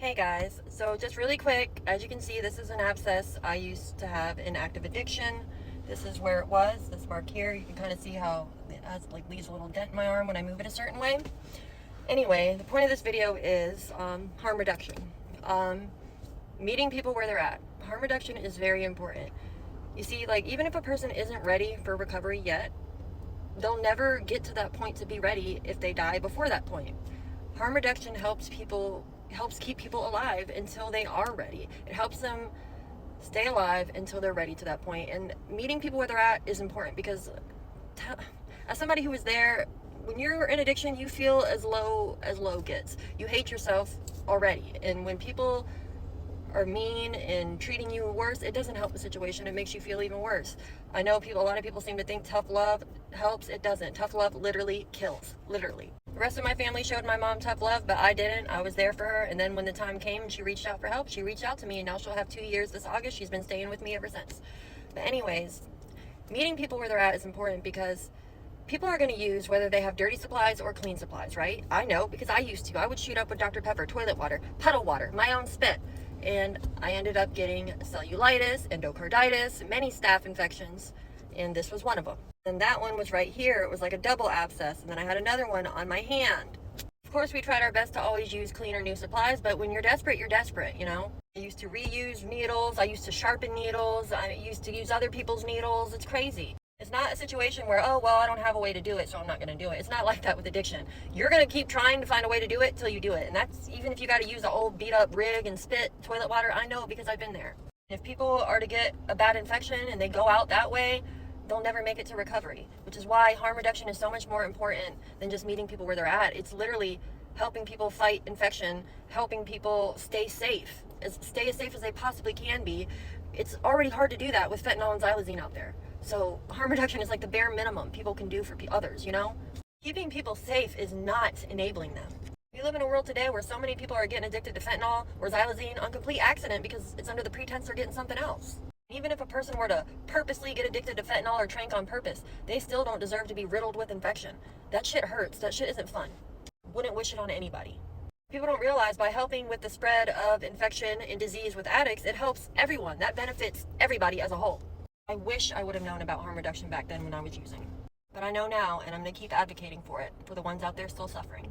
Hey guys, so just really quick, as you can see, this is an abscess. I used to have an active addiction. This is where it was, this mark here. You can kind of see how it has leaves a little dent in my arm when I move it a certain way. Anyway, the point of this video is harm reduction. Meeting people where they're at. Harm reduction is very important. You see, even if a person isn't ready for recovery yet, they'll never get to that point to be ready if they die before that point. Harm reduction helps keep people alive until they are ready. It helps them stay alive until they're ready to that point. And meeting people where they're at is important because as somebody who was there, when you're in addiction, you feel as low gets. You hate yourself already. And when people are mean and treating you worse, it doesn't help the situation. It makes you feel even worse. I know a lot of people seem to think tough love helps. It doesn't. Tough love literally kills. Literally. The rest of my family showed my mom tough love, but I didn't. I was there for her, and then when the time came and she reached out for help, she reached out to me, and now she'll have 2 years this August. She's been staying with me ever since. But anyways, meeting people where they're at is important because people are going to use whether they have dirty supplies or clean supplies, right? I know because I used to. I would shoot up with Dr. Pepper, toilet water, puddle water, my own spit. And I ended up getting cellulitis, endocarditis, many staph infections, and this was one of them. And that one was right here. It was like a double abscess, and then I had another one on my hand. Of course, we tried our best to always use clean or new supplies, but when you're desperate, you know? I used to reuse needles. I used to sharpen needles. I used to use other people's needles. It's crazy. It's not a situation where, oh, well, I don't have a way to do it, so I'm not going to do it. It's not like that with addiction. You're going to keep trying to find a way to do it till you do it. And that's even if you got to use an old beat up rig and spit toilet water. I know because I've been there. If people are to get a bad infection and they go out that way, they'll never make it to recovery, which is why harm reduction is so much more important than just meeting people where they're at. It's literally helping people fight infection, helping people stay safe as safe as they possibly can be. It's already hard to do that with fentanyl and xylazine out there. So harm reduction is like the bare minimum people can do for others, you know? Keeping people safe is not enabling them. We live in a world today where so many people are getting addicted to fentanyl or xylazine on complete accident because it's under the pretense they're getting something else. Even if a person were to purposely get addicted to fentanyl or tranq on purpose, they still don't deserve to be riddled with infection. That shit hurts. That shit isn't fun. Wouldn't wish it on anybody. People don't realize by helping with the spread of infection and disease with addicts, it helps everyone. That benefits everybody as a whole. I wish I would have known about harm reduction back then when I was using. But I know now, and I'm going to keep advocating for it for the ones out there still suffering.